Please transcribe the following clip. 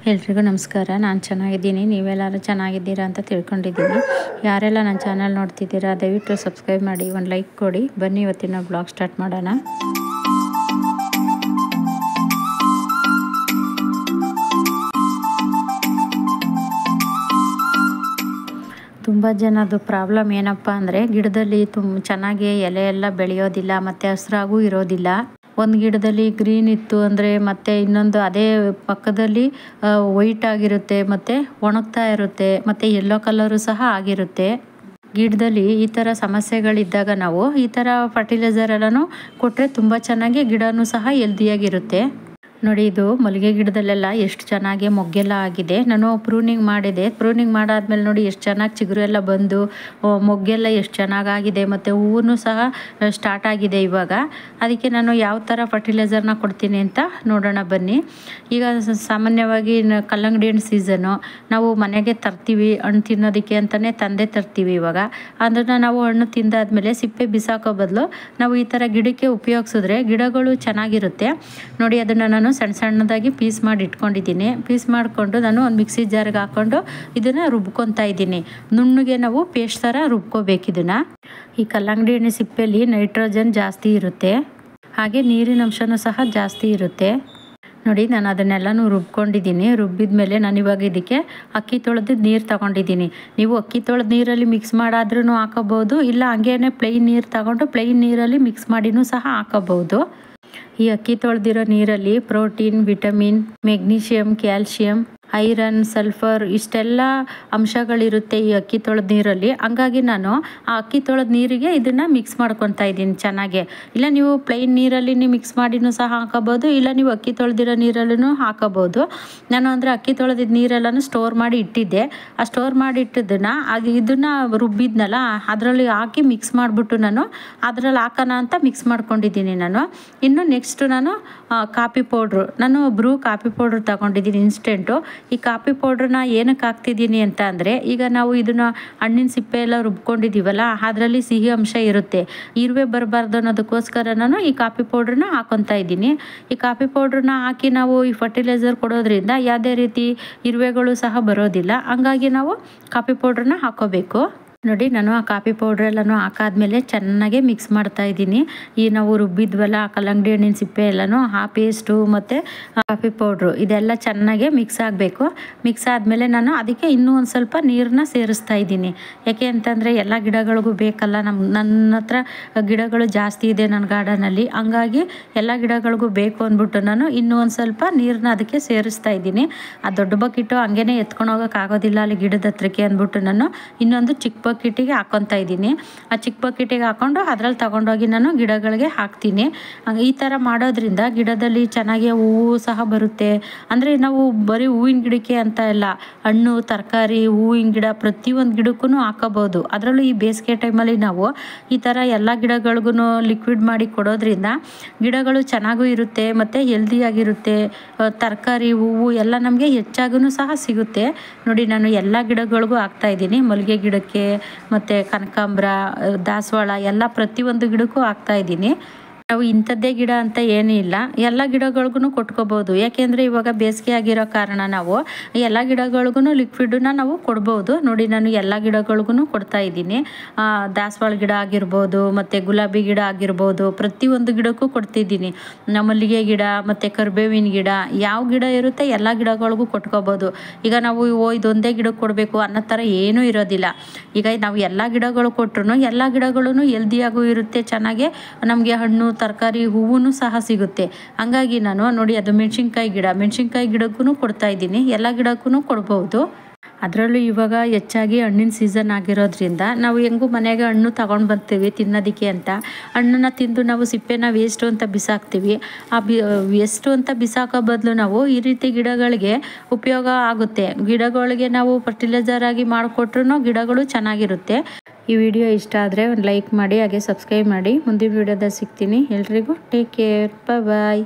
ಎಲ್ರಿಗೂ ನಮಸ್ಕಾರ. ನಾನು ಚೆನ್ನಾಗಿದ್ದೀನಿ, ನೀವೆಲ್ಲರೂ ಚೆನ್ನಾಗಿದ್ದೀರಾ ಅಂತ ತಿಳ್ಕೊಂಡಿದ್ದೀನಿ. ಯಾರೆಲ್ಲ ನನ್ನ ಚಾನಲ್ ನೋಡ್ತಿದ್ದೀರಾ ದಯವಿಟ್ಟು ಸಬ್ಸ್ಕ್ರೈಬ್ ಮಾಡಿ, ಒಂದು ಲೈಕ್ ಕೊಡಿ. ಬನ್ನಿ ಇವತ್ತಿನ ಬ್ಲಾಗ್ ಸ್ಟಾರ್ಟ್ ಮಾಡೋಣ. ತುಂಬ ಜನದ್ದು ಪ್ರಾಬ್ಲಮ್ ಏನಪ್ಪ ಅಂದರೆ ಗಿಡದಲ್ಲಿ ಚೆನ್ನಾಗಿ ಎಲೆ ಎಲ್ಲ ಬೆಳೆಯೋದಿಲ್ಲ ಮತ್ತು ಹಸಿರಾಗೂ ಇರೋದಿಲ್ಲ. ಒಂದು ಗಿಡದಲ್ಲಿ ಗ್ರೀನ್ ಇತ್ತು ಅಂದರೆ ಮತ್ತೆ ಇನ್ನೊಂದು ಅದೇ ಪಕ್ಕದಲ್ಲಿ ವೈಟ್ ಆಗಿರುತ್ತೆ, ಮತ್ತು ಒಣಗ್ತಾ ಇರುತ್ತೆ, ಮತ್ತು ಯೆಲ್ಲೋ ಕಲರು ಸಹ ಆಗಿರುತ್ತೆ. ಗಿಡದಲ್ಲಿ ಈ ಥರ ಸಮಸ್ಯೆಗಳಿದ್ದಾಗ ನಾವು ಈ ಥರ ಫರ್ಟಿಲೈಸರ್ ಎಲ್ಲನೂ ಕೊಟ್ಟರೆ ತುಂಬ ಚೆನ್ನಾಗಿ ಗಿಡನೂ ಸಹ ಹೆಲ್ದಿಯಾಗಿರುತ್ತೆ. ನೋಡಿ, ಇದು ಮಲ್ಲಿಗೆ ಗಿಡದಲ್ಲೆಲ್ಲ ಎಷ್ಟು ಚೆನ್ನಾಗಿ ಮೊಗ್ಗೆಲ್ಲ ಆಗಿದೆ. ನಾನು ಪ್ರೂನಿಂಗ್ ಮಾಡಿದೆ. ಪ್ರೂನಿಂಗ್ ಮಾಡಾದ್ಮೇಲೆ ನೋಡಿ ಎಷ್ಟು ಚೆನ್ನಾಗಿ ಚಿಗುರು ಎಲ್ಲ ಬಂದು ಮೊಗ್ಗೆಲ್ಲ ಎಷ್ಟು ಚೆನ್ನಾಗಾಗಿದೆ, ಮತ್ತು ಹೂವು ಸಹ ಸ್ಟಾರ್ಟ್ ಆಗಿದೆ ಇವಾಗ. ಅದಕ್ಕೆ ನಾನು ಯಾವ ಥರ ಫರ್ಟಿಲೈಸರ್ನ ಕೊಡ್ತೀನಿ ಅಂತ ನೋಡೋಣ ಬನ್ನಿ. ಈಗ ಸಾಮಾನ್ಯವಾಗಿ ಕಲ್ಲಂಗಡಿ ಹಣ್ಣು ಸೀಸನ್ನು, ನಾವು ಮನೆಗೆ ತರ್ತೀವಿ ಹಣ್ಣು ತಿನ್ನೋದಕ್ಕೆ ಅಂತಲೇ ತಂದೆ ತರ್ತೀವಿ. ಇವಾಗ ಅದನ್ನು ನಾವು ಹಣ್ಣು ತಿಂದಾದ್ಮೇಲೆ ಸಿಪ್ಪೆ ಬಿಸಾಕೋ ಬದಲು ನಾವು ಈ ಥರ ಗಿಡಕ್ಕೆ ಉಪಯೋಗಿಸಿದ್ರೆ ಗಿಡಗಳು ಚೆನ್ನಾಗಿರುತ್ತೆ. ನೋಡಿ, ಅದನ್ನು ನಾನು ಸಣ್ಣ ಸಣ್ಣದಾಗಿ ಪೀಸ್ ಮಾಡಿ ಇಟ್ಕೊಂಡಿದ್ದೀನಿ. ಪೀಸ್ ಮಾಡಿಕೊಂಡು ನಾನು ಒಂದು ಮಿಕ್ಸಿ ಜಾರ್ಗೆ ಹಾಕ್ಕೊಂಡು ಇದನ್ನು ರುಬ್ಕೊತಾ ಇದ್ದೀನಿ. ನುಣ್ಣಗೆ ನಾವು ಪೇಸ್ಟ್ ಥರ ರುಬ್ಕೋಬೇಕು ಇದನ್ನು. ಈ ಕಲ್ಲಂಗಡಿ ಹಣ್ಣು ಸಿಪ್ಪೆಯಲ್ಲಿ ನೈಟ್ರೋಜನ್ ಜಾಸ್ತಿ ಇರುತ್ತೆ, ಹಾಗೆ ನೀರಿನ ಅಂಶನೂ ಸಹ ಜಾಸ್ತಿ ಇರುತ್ತೆ. ನೋಡಿ, ನಾನು ಅದನ್ನೆಲ್ಲನೂ ರುಬ್ಕೊಂಡಿದ್ದೀನಿ. ರುಬ್ಬಿದ ಮೇಲೆ ನಾನು ಇವಾಗ ಇದಕ್ಕೆ ಅಕ್ಕಿ ತೊಳೆದು ನೀರು ತಗೊಂಡಿದ್ದೀನಿ. ನೀವು ಅಕ್ಕಿ ತೊಳೆದ ನೀರಲ್ಲಿ ಮಿಕ್ಸ್ ಮಾಡಾದ್ರೂ ಹಾಕೋಬೋದು, ಇಲ್ಲ ಹಂಗೇನೆ ಪ್ಲೈನ್ ನೀರು ತಗೊಂಡು ಪ್ಲೈನ್ ನೀರಲ್ಲಿ ಮಿಕ್ಸ್ ಮಾಡಿನೂ ಸಹ ಹಾಕೋಬಹುದು. ಈ ಅಕ್ಕಿ ತೊಳೆದಿರೋ ನೀರಲ್ಲಿ protein, vitamin, magnesium, calcium, iron, sulphur ಇಷ್ಟೆಲ್ಲ ಅಂಶಗಳಿರುತ್ತೆ ಈ ಅಕ್ಕಿ ತೊಳೆದ ನೀರಲ್ಲಿ. ಹಂಗಾಗಿ ನಾನು ಆ ಅಕ್ಕಿ ತೊಳೆದ ನೀರಿಗೆ ಇದನ್ನು ಮಿಕ್ಸ್ ಮಾಡ್ಕೊತಾ ಇದ್ದೀನಿ ಚೆನ್ನಾಗೆ. ಇಲ್ಲ ನೀವು ಪ್ಲೈನ್ ನೀರಲ್ಲಿ ಮಿಕ್ಸ್ ಮಾಡಿನೂ ಸಹ ಹಾಕೋಬೋದು, ಇಲ್ಲ ನೀವು ಅಕ್ಕಿ ತೊಳೆದಿರೋ ನೀರಲ್ಲೂ ಹಾಕೋಬೋದು. ನಾನು ಅಂದರೆ ಅಕ್ಕಿ ತೊಳೆದಿದ್ದ ನೀರೆಲ್ಲನೂ ಸ್ಟೋರ್ ಮಾಡಿ ಇಟ್ಟಿದ್ದೆ. ಆ ಸ್ಟೋರ್ ಮಾಡಿ ಇಟ್ಟಿದ್ದನ್ನು ಇದನ್ನು ರುಬ್ಬಿದ್ನಲ್ಲ ಅದರಲ್ಲಿ ಹಾಕಿ ಮಿಕ್ಸ್ ಮಾಡಿಬಿಟ್ಟು ನಾನು ಅದರಲ್ಲಿ ಹಾಕೋಣ ಅಂತ ಮಿಕ್ಸ್ ಮಾಡ್ಕೊಂಡಿದ್ದೀನಿ ನಾನು. ಇನ್ನು ನೆಕ್ಸ್ಟು ನಾನು ಕಾಫಿ ಪೌಡ್ರು, ನಾನು ಬ್ರೂ ಕಾಫಿ ಪೌಡ್ರ್ ತಗೊಂಡಿದ್ದೀನಿ ಇನ್ಸ್ಟೆಂಟು. ಈ ಕಾಫಿ ಪೌಡ್ರನ್ನ ಏನಕ್ಕೆ ಹಾಕ್ತಿದ್ದೀನಿ ಅಂತ ಅಂದರೆ, ಈಗ ನಾವು ಇದನ್ನು ಹಣ್ಣಿನ ಸಿಪ್ಪೆ ಎಲ್ಲ ರುಬ್ಕೊಂಡಿದ್ದೀವಲ್ಲ ಅದರಲ್ಲಿ ಸಿಹಿ ಅಂಶ ಇರುತ್ತೆ. ಇರುವೆ ಬರಬಾರ್ದು ಅನ್ನೋದಕ್ಕೋಸ್ಕರ ನಾನು ಈ ಕಾಫಿ ಪೌಡ್ರನ್ನ ಹಾಕೊತಾ ಇದ್ದೀನಿ. ಈ ಕಾಫಿ ಪೌಡ್ರನ್ನ ಹಾಕಿ ನಾವು ಈ ಫರ್ಟಿಲೈಸರ್ ಕೊಡೋದ್ರಿಂದ ಯಾವುದೇ ರೀತಿ ಇರುವೆಗಳು ಸಹ ಬರೋದಿಲ್ಲ. ಹಂಗಾಗಿ ನಾವು ಕಾಫಿ ಪೌಡ್ರನ್ನ ಹಾಕೋಬೇಕು. ನೋಡಿ, ನಾನು ಆ ಕಾಫಿ ಪೌಡ್ರೆಲ್ಲನೂ ಹಾಕಾದ್ಮೇಲೆ ಚೆನ್ನಾಗೆ ಮಿಕ್ಸ್ ಮಾಡ್ತಾ ಇದ್ದೀನಿ. ಈ ನಾವು ರುಬ್ಬಿದ್ವಲ್ಲ ಕಲ್ಲಂಗಡಿ ಹಣ್ಣಿನ ಸಿಪ್ಪೆ ಎಲ್ಲನೂ ಆ ಪೇಸ್ಟು ಮತ್ತು ಕಾಫಿ ಪೌಡ್ರು ಇದೆಲ್ಲ ಚೆನ್ನಾಗೆ ಮಿಕ್ಸ್ ಆಗಬೇಕು. ಮಿಕ್ಸ್ ಆದಮೇಲೆ ನಾನು ಅದಕ್ಕೆ ಇನ್ನೂ ಒಂದು ಸ್ವಲ್ಪ ನೀರನ್ನ ಸೇರಿಸ್ತಾ ಇದ್ದೀನಿ. ಯಾಕೆ ಅಂತಂದರೆ ಎಲ್ಲ ಗಿಡಗಳಿಗೂ ಬೇಕಲ್ಲ. ನನ್ನ ಹತ್ರ ಗಿಡಗಳು ಜಾಸ್ತಿ ಇದೆ ನನ್ನ ಗಾರ್ಡನಲ್ಲಿ, ಹಂಗಾಗಿ ಎಲ್ಲ ಗಿಡಗಳಿಗೂ ಬೇಕು ಅಂದ್ಬಿಟ್ಟು ನಾನು ಇನ್ನೂ ಒಂದು ಸ್ವಲ್ಪ ನೀರನ್ನ ಅದಕ್ಕೆ ಸೇರಿಸ್ತಾ ಇದ್ದೀನಿ. ಆ ದೊಡ್ಡ ಬಕೆಟು ಹಂಗೇ ಎತ್ಕೊಂಡು ಹೋಗೋಕ್ಕಾಗೋದಿಲ್ಲ ಅಲ್ಲಿ ಗಿಡದ ಹತ್ರಕ್ಕೆ ಅಂದ್ಬಿಟ್ಟು ನಾನು ಇನ್ನೊಂದು ಚಿಕ್ಕ ಬಕೆಟಿಗೆ ಹಾಕ್ಕೊತಾ ಇದ್ದೀನಿ. ಆ ಚಿಕ್ಕ ಬಕೆಟಿಗೆ ಹಾಕ್ಕೊಂಡು ಅದರಲ್ಲಿ ತಗೊಂಡೋಗಿ ನಾನು ಗಿಡಗಳಿಗೆ ಹಾಕ್ತೀನಿ. ಈ ಥರ ಮಾಡೋದ್ರಿಂದ ಗಿಡದಲ್ಲಿ ಚೆನ್ನಾಗಿ ಹೂವು ಸಹ ಬರುತ್ತೆ. ಅಂದರೆ ನಾವು ಬರೀ ಹೂವಿನ ಗಿಡಕ್ಕೆ ಅಂತ ಇಲ್ಲ, ಹಣ್ಣು, ತರಕಾರಿ, ಹೂವಿನ ಗಿಡ ಪ್ರತಿಯೊಂದು ಗಿಡಕ್ಕೂ ಹಾಕೋಬೋದು. ಅದರಲ್ಲೂ ಈ ಬೇಸಿಗೆ ಟೈಮಲ್ಲಿ ನಾವು ಈ ಥರ ಎಲ್ಲ ಗಿಡಗಳಿಗೂ ಲಿಕ್ವಿಡ್ ಮಾಡಿ ಕೊಡೋದ್ರಿಂದ ಗಿಡಗಳು ಚೆನ್ನಾಗೂ ಇರುತ್ತೆ ಮತ್ತು ಹೆಲ್ದಿಯಾಗಿರುತ್ತೆ. ತರಕಾರಿ, ಹೂವು ಎಲ್ಲ ನಮಗೆ ಹೆಚ್ಚಾಗೂ ಸಹ ಸಿಗುತ್ತೆ. ನೋಡಿ, ನಾನು ಎಲ್ಲ ಗಿಡಗಳಿಗೂ ಹಾಕ್ತಾಯಿದ್ದೀನಿ. ಮಲ್ಲಿಗೆ ಗಿಡಕ್ಕೆ ಮತ್ತು ಕನಕಾಂಬರ, ದಾಸವಾಳ ಎಲ್ಲ ಪ್ರತಿಯೊಂದು ಗಿಡಕ್ಕೂ ಹಾಕ್ತಾಯಿದ್ದೀನಿ. ನಾವು ಇಂಥದ್ದೇ ಗಿಡ ಅಂತ ಏನೂ ಇಲ್ಲ, ಎಲ್ಲ ಗಿಡಗಳಿಗೂ ಕೊಟ್ಕೋಬೋದು. ಯಾಕೆಂದರೆ ಇವಾಗ ಬೇಸಿಗೆ ಆಗಿರೋ ಕಾರಣ ನಾವು ಎಲ್ಲ ಗಿಡಗಳಿಗೂ ಲಿಕ್ವಿಡನ್ನ ನಾವು ಕೊಡ್ಬೋದು. ನೋಡಿ, ನಾನು ಎಲ್ಲ ಗಿಡಗಳಿಗೂ ಕೊಡ್ತಾ ಇದ್ದೀನಿ. ದಾಸವಾಳ ಗಿಡ ಆಗಿರ್ಬೋದು, ಮತ್ತು ಗುಲಾಬಿ ಗಿಡ ಆಗಿರ್ಬೋದು, ಪ್ರತಿಯೊಂದು ಗಿಡಕ್ಕೂ ಕೊಡ್ತಿದ್ದೀನಿ. ಮಲ್ಲಿಗೆ ಗಿಡ ಮತ್ತು ಕರಿಬೇವಿನ ಗಿಡ ಯಾವ ಗಿಡ ಇರುತ್ತೆ ಎಲ್ಲ ಗಿಡಗಳಿಗೂ ಕೊಟ್ಕೋಬೋದು. ಈಗ ನಾವು ಇದೊಂದೇ ಗಿಡಕ್ಕೆ ಕೊಡಬೇಕು ಅನ್ನೋ ಥರ ಏನೂ ಇರೋದಿಲ್ಲ. ಈಗ ನಾವು ಎಲ್ಲ ಗಿಡಗಳು ಕೊಟ್ಟರು ಎಲ್ಲ ಗಿಡಗಳೂ ಹೆಲ್ದಿಯಾಗೂ ಇರುತ್ತೆ, ಚೆನ್ನಾಗೆ ನಮಗೆ ಹಣ್ಣು, ತರಕಾರಿ, ಹೂವು ಸಹ ಸಿಗುತ್ತೆ. ಹಂಗಾಗಿ ನಾನು ನೋಡಿ, ಅದು ಮೆಣಸಿನ್ಕಾಯಿ ಗಿಡಕ್ಕೂ ಕೊಡ್ತಾ ಇದ್ದೀನಿ. ಎಲ್ಲ ಗಿಡಕ್ಕೂ ಕೊಡ್ಬೋದು. ಅದರಲ್ಲೂ ಇವಾಗ ಹೆಚ್ಚಾಗಿ ಹಣ್ಣಿನ ಸೀಸನ್ ಆಗಿರೋದ್ರಿಂದ ನಾವು ಹೆಂಗೂ ಮನೆಗೆ ಹಣ್ಣು ತಗೊಂಡು ಬರ್ತೀವಿ ತಿನ್ನೋದಕ್ಕೆ ಅಂತ. ಹಣ್ಣನ್ನು ತಿಂದು ನಾವು ಸಿಪ್ಪೆನ ವೇಸ್ಟು ಅಂತ ಬಿಸಾಕ್ತೀವಿ. ಆ ವೇಸ್ಟು ಅಂತ ಬಿಸಾಕೋ ಬದಲು ನಾವು ಈ ರೀತಿ ಗಿಡಗಳಿಗೆ ಉಪಯೋಗ ಆಗುತ್ತೆ. ಗಿಡಗಳಿಗೆ ನಾವು ಫರ್ಟಿಲೈಸರ್ ಆಗಿ ಮಾಡಿಕೊಟ್ರೂ ಗಿಡಗಳು ಚೆನ್ನಾಗಿರುತ್ತೆ. ಈ ವಿಡಿಯೋ ಇಷ್ಟ ಆದರೆ ಒಂದು ಲೈಕ್ ಮಾಡಿ, ಹಾಗೆ ಸಬ್ಸ್ಕ್ರೈಬ್ ಮಾಡಿ. ಮುಂದಿನ ವಿಡಿಯೋದಲ್ಲಿ ಸಿಗ್ತೀನಿ. ಎಲ್ರಿಗೂ ಟೇಕ್ ಕೇರ್, ಬಾಯ್.